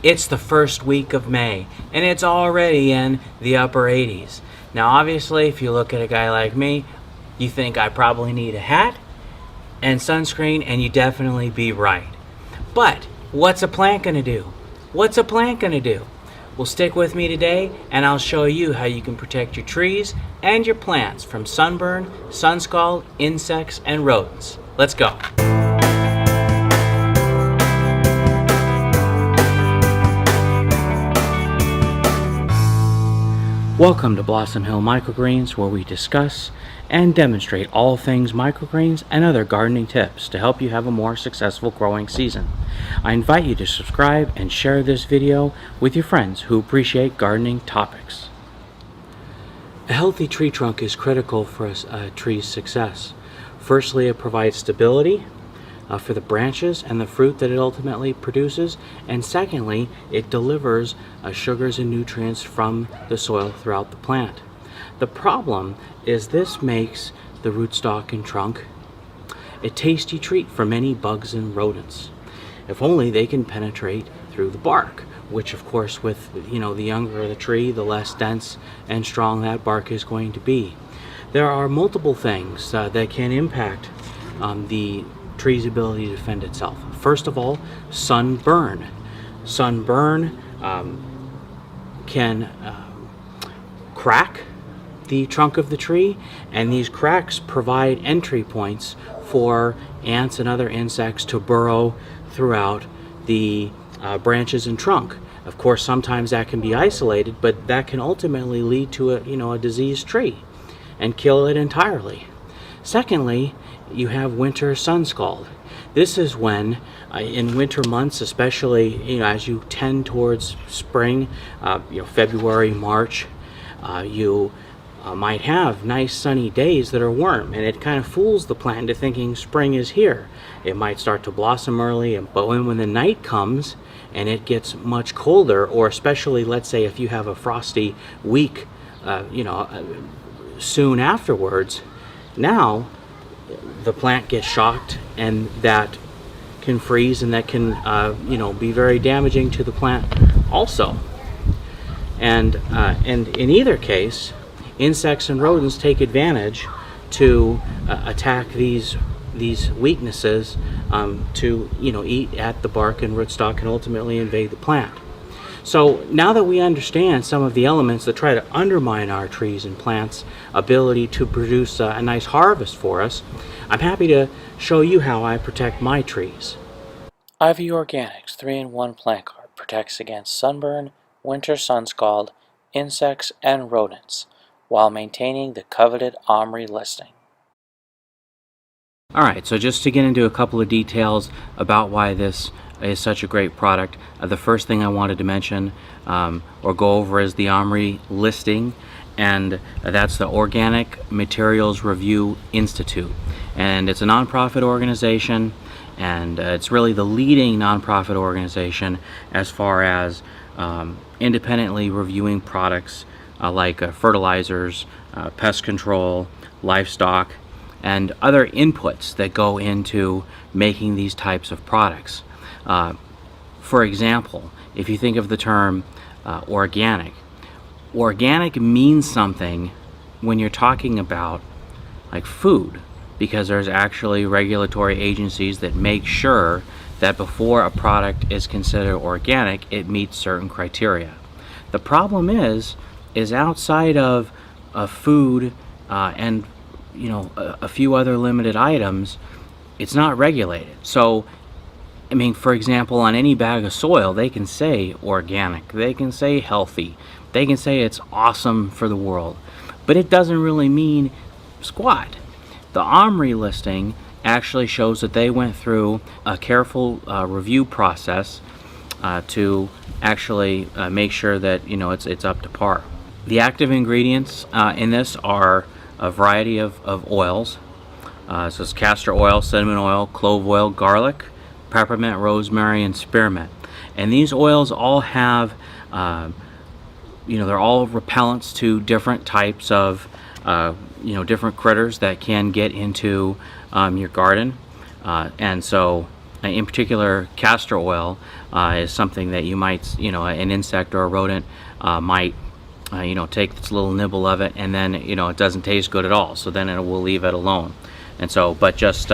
It's the first week of May, and it's already in the upper 80s. Now, obviously, if you look at a guy like me, you think I probably need a hat and sunscreen, and you definitely be right. But what's a plant gonna do? What's a plant gonna do? Well, stick with me today, and I'll show you how you can protect your trees and your plants from sunburn, sun scald, insects, and rodents. Let's go. Welcome to Blossom Hill Microgreens, where we discuss and demonstrate all things microgreens and other gardening tips to help you have a more successful growing season. I invite you to subscribe and share this video with your friends who appreciate gardening topics. A healthy tree trunk is critical for a tree's success. Firstly, it provides stability for the branches and the fruit that it ultimately produces, and secondly, it delivers sugars and nutrients from the soil throughout the plant. The problem is this makes the rootstock and trunk a tasty treat for many bugs and rodents. If only they can penetrate through the bark, which of course with the younger the tree, the less dense and strong that bark is going to be. There are multiple things that can impact the tree's ability to defend itself. First of all, sunburn. Sunburn can crack the trunk of the tree, and these cracks provide entry points for ants and other insects to burrow throughout the branches and trunk. Of course, sometimes that can be isolated, but that can ultimately lead to a diseased tree and kill it entirely. Secondly, you have winter sun scald. This is when, in winter months, especially as you tend towards spring, February, March, you might have nice sunny days that are warm, and it kind of fools the plant into thinking spring is here. It might start to blossom early, but when the night comes and it gets much colder, or especially, let's say, if you have a frosty week, soon afterwards, now the plant gets shocked, and that can freeze, and that can be very damaging to the plant also. And in either case, insects and rodents take advantage to attack these weaknesses to eat at the bark and rootstock and ultimately invade the plant. So now that we understand some of the elements that try to undermine our trees and plants' ability to produce a nice harvest for us, I'm happy to show you how I protect my trees. IV Organics 3-in-1 Plant Guard protects against sunburn, winter sun scald, insects, and rodents, while maintaining the coveted OMRI listing. Alright, so just to get into a couple of details about why this is such a great product, the first thing I wanted to mention or go over is the OMRI listing, and that's the Organic Materials Review Institute. And it's a nonprofit organization, and it's really the leading nonprofit organization as far as independently reviewing products like fertilizers, pest control, livestock, and other inputs that go into making these types of products. For example, if you think of the term organic means something when you're talking about like food, because there's actually regulatory agencies that make sure that before a product is considered organic, it meets certain criteria. The problem is outside of food and a few other limited items, it's not regulated. So I mean, for example, on any bag of soil, they can say organic, they can say healthy, they can say it's awesome for the world, but it doesn't really mean squat. The OMRI listing actually shows that they went through a careful review process to actually make sure that it's up to par. The active ingredients in this are a variety of oils. So it's castor oil, cinnamon oil, clove oil, garlic, peppermint, rosemary, and spearmint. And these oils all have, they're all repellents to different types of, different critters that can get into your garden. And so In particular, castor oil is something that you might, an insect or a rodent might, take this little nibble of it, and then, it doesn't taste good at all. So then it will leave it alone. And so, but just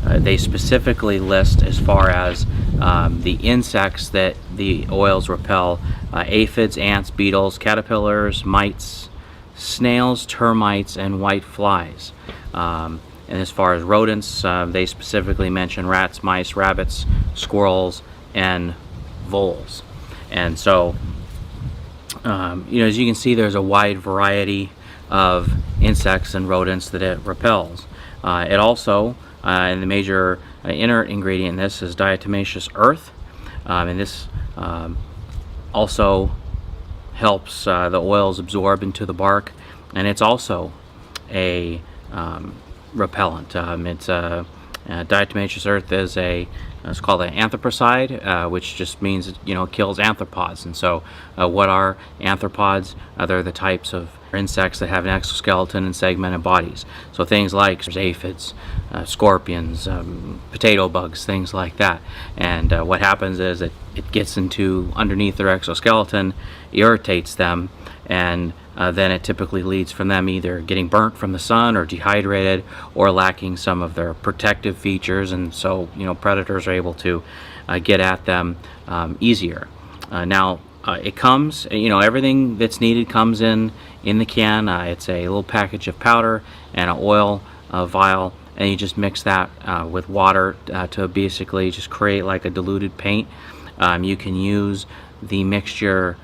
they specifically list, as far as the insects that the oils repel: aphids, ants, beetles, caterpillars, mites, snails, termites, and white flies. And as far as rodents, they specifically mention rats, mice, rabbits, squirrels, and voles. And so, as you can see, there's a wide variety of insects and rodents that it repels. It also, and the major inert ingredient in this is diatomaceous earth, and this also helps the oils absorb into the bark, and it's also a repellent. Diatomaceous earth is it's called an anthropocide, which just means it kills arthropods. And so, what are arthropods? They're the types of insects that have an exoskeleton and segmented bodies. So things like aphids, scorpions, potato bugs, things like that. And what happens is it gets into underneath their exoskeleton, irritates them, and then it typically leads from them either getting burnt from the sun, or dehydrated, or lacking some of their protective features, and so predators are able to get at them easier. Now it comes, everything that's needed comes in the can. It's a little package of powder and an oil vial, and you just mix that with water to basically just create like a diluted paint. You can use the mixture,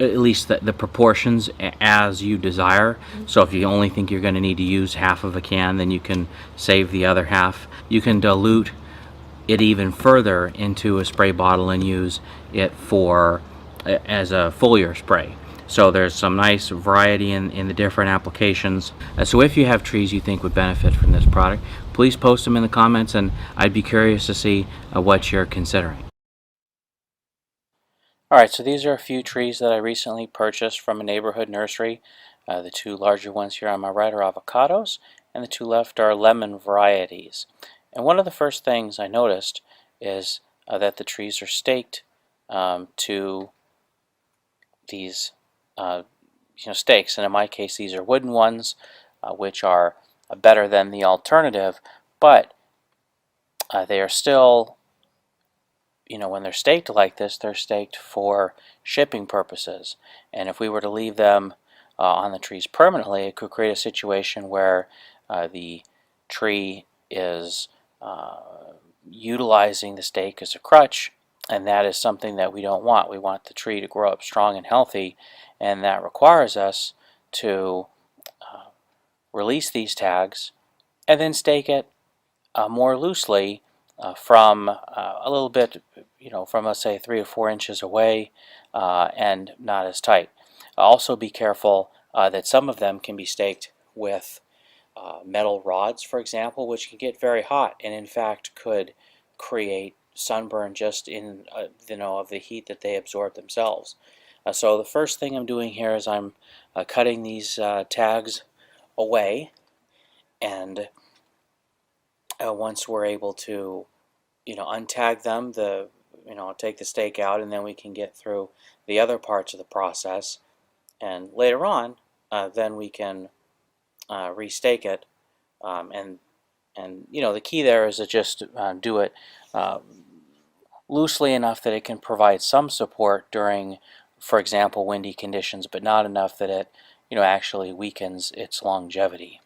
at least the proportions, as you desire. So if you only think you're going to need to use half of a can, then you can save the other half. You can dilute it even further into a spray bottle and use it as a foliar spray. So there's some nice variety in the different applications. So if you have trees you think would benefit from this product, please post them in the comments, and I'd be curious to see what you're considering. Alright, so these are a few trees that I recently purchased from a neighborhood nursery. The two larger ones here on my right are avocados, and the two left are lemon varieties. And one of the first things I noticed is that the trees are staked to these stakes, and in my case these are wooden ones, which are better than the alternative, but they are still, when they're staked like this, they're staked for shipping purposes. And if we were to leave them on the trees permanently, it could create a situation where the tree is utilizing the stake as a crutch, and that is something that we don't want. We want the tree to grow up strong and healthy, and that requires us to release these tags and then stake it more loosely from a little bit, from, let's say, 3 or 4 inches away, and not as tight. Also be careful that some of them can be staked with metal rods, for example, which can get very hot, and in fact could create sunburn just in of the heat that they absorb themselves. So the first thing I'm doing here is I'm cutting these tags away, and once we're able to untag them, take the stake out, and then we can get through the other parts of the process, and later on then we can restake it, and the key there is to just do it loosely enough that it can provide some support during, for example, windy conditions, but not enough that it actually weakens its longevity.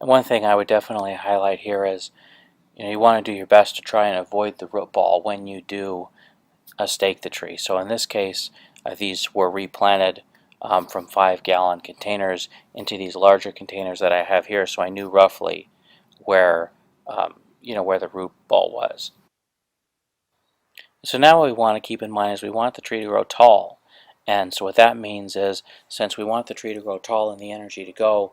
And one thing I would definitely highlight here is you want to do your best to try and avoid the root ball when you do stake the tree. So in this case, these were replanted from 5-gallon containers into these larger containers that I have here, so I knew roughly where where the root ball was. So now what we want to keep in mind is we want the tree to grow tall, and so what that means is, since we want the tree to grow tall and the energy to go,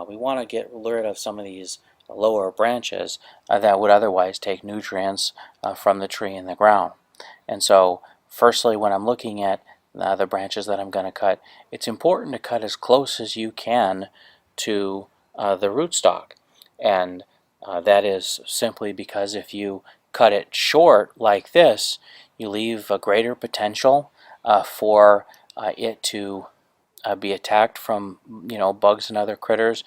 we want to get rid of some of these lower branches that would otherwise take nutrients from the tree in the ground. And so firstly, when I'm looking at the branches that I'm going to cut, it's important to cut as close as you can to the rootstock. And That is simply because if you cut it short like this, you leave a greater potential for it to be attacked from bugs and other critters,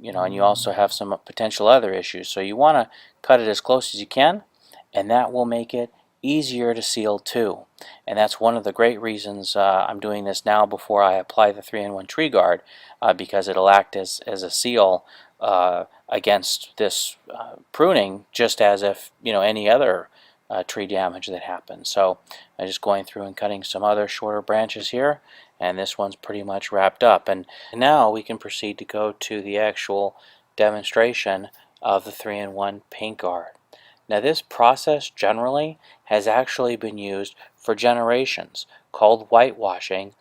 and you also have some potential other issues. So you want to cut it as close as you can, and that will make it easier to seal too. And that's one of the great reasons I'm doing this now before I apply the 3-in-1 tree guard, because it'll act as a seal against this pruning, just as if any other tree damage that happens. So I'm just going through and cutting some other shorter branches here, and this one's pretty much wrapped up. And now we can proceed to go to the actual demonstration of the 3-in-1 paint guard. Now this process generally has actually been used for generations, called whitewashing,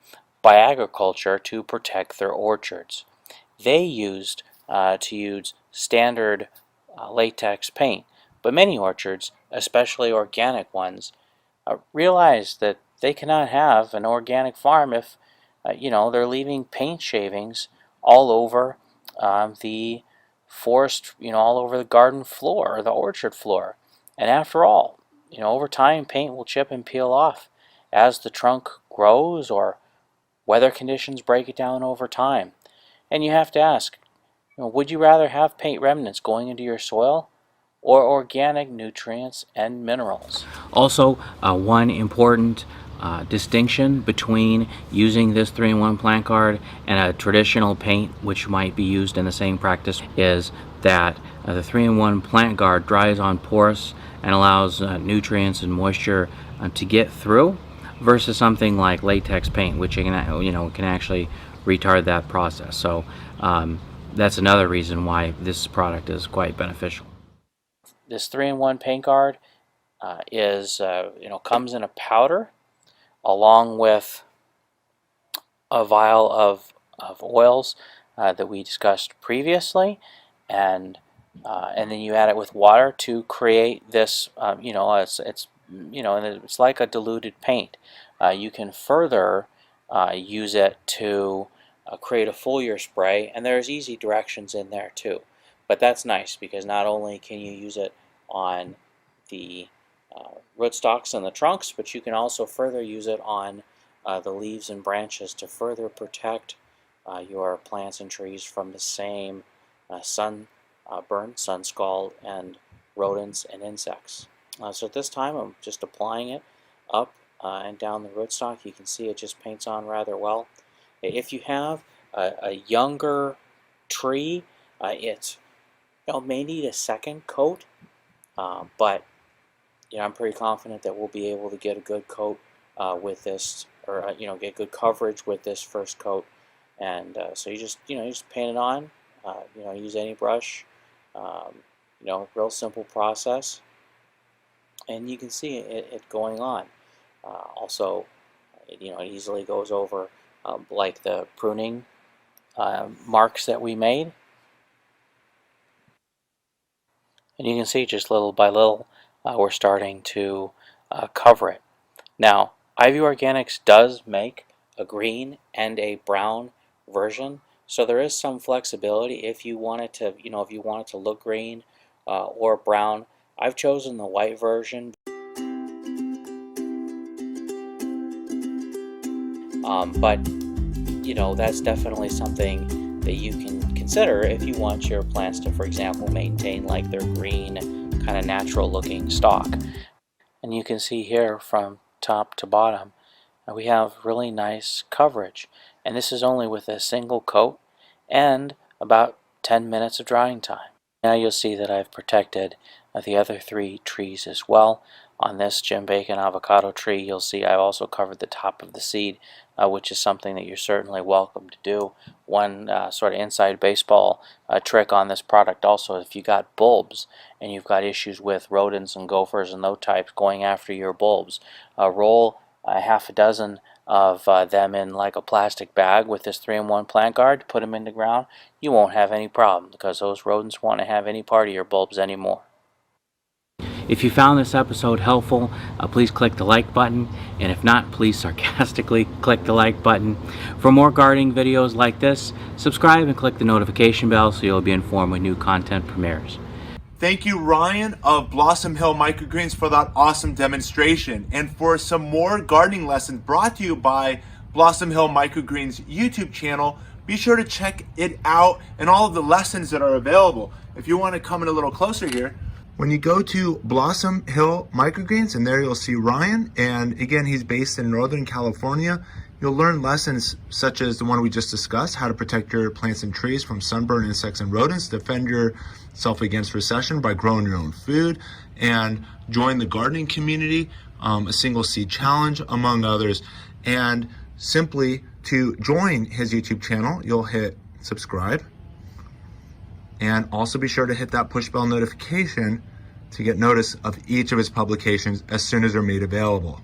by agriculture to protect their orchards. They used to use standard latex paint, but many orchards, especially organic ones, realize that they cannot have an organic farm if they're leaving paint shavings all over the forest, all over the garden floor or the orchard floor. And after all, over time paint will chip and peel off as the trunk grows or weather conditions break it down over time. And you have to ask, would you rather have paint remnants going into your soil or organic nutrients and minerals? Also, one important distinction between using this 3-in-1 plant guard and a traditional paint which might be used in the same practice is that the 3-in-1 plant guard dries on porous and allows nutrients and moisture to get through, versus something like latex paint, which can actually retard that process. So that's another reason why this product is quite beneficial. This 3-in-1 paint guard comes in a powder along with a vial of oils that we discussed previously, and then you add it with water to create this. It's like a diluted paint. You can further use it to create a foliar spray, and there's easy directions in there too. But that's nice because not only can you use it on the rootstocks and the trunks, but you can also further use it on the leaves and branches to further protect your plants and trees from the same sunburn, sun scald, and rodents and insects. So at this time I'm just applying it up and down the rootstock. You can see it just paints on rather well. If you have a younger tree, it may need a second coat, but I'm pretty confident that we'll be able to get a good coat with this, or get good coverage with this first coat. And so you just paint it on. Use any brush. Real simple process, and you can see it going on. Also, it easily goes over like the pruning marks that we made, and you can see just little by little we're starting to cover it. Now, Ivy Organics does make a green and a brown version, so there is some flexibility if you want it to, if you want it to look green or brown. I've chosen the white version, but that's definitely something that you can consider if you want your plants to, for example, maintain like their green, kind of natural looking stalk. And you can see here from top to bottom we have really nice coverage, and this is only with a single coat and about 10 minutes of drying time. Now you'll see that I've protected the other 3 trees as well. On this Jim Bacon avocado tree, you'll see I've also covered the top of the seed, which is something that you're certainly welcome to do. One sort of inside baseball trick on this product also, if you got bulbs and you've got issues with rodents and gophers and those types going after your bulbs, roll a half a dozen of them in like a plastic bag with this 3-in-1 plant guard, put them in the ground. You won't have any problem because those rodents won't have any part of your bulbs anymore. If you found this episode helpful, please click the like button, and if not, please sarcastically click the like button. For more gardening videos like this, subscribe and click the notification bell so you'll be informed when new content premieres. Thank you, Ryan of Blossom Hill Microgreens, for that awesome demonstration. And for some more gardening lessons brought to you by Blossom Hill Microgreens YouTube channel, be sure to check it out and all of the lessons that are available. If you want to come in a little closer here, when you go to Blossom Hill Microgreens, and there you'll see Ryan, and again, he's based in Northern California. You'll learn lessons such as the one we just discussed, how to protect your plants and trees from sunburn, insects, and rodents, defend yourself against recession by growing your own food, and join the gardening community, a single seed challenge, among others. And simply to join his YouTube channel, you'll hit subscribe, and also be sure to hit that push bell notification to get notice of each of his publications as soon as they're made available.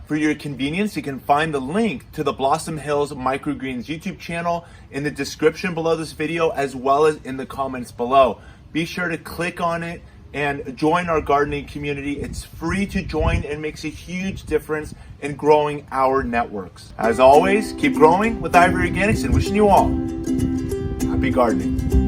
For your convenience, you can find the link to the Blossom Hills Microgreens YouTube channel in the description below this video, as well as in the comments below. Be sure to click on it and join our gardening community. It's free to join and makes a huge difference in growing our networks. As always, keep growing with Ivory Organics, and wishing you all happy gardening.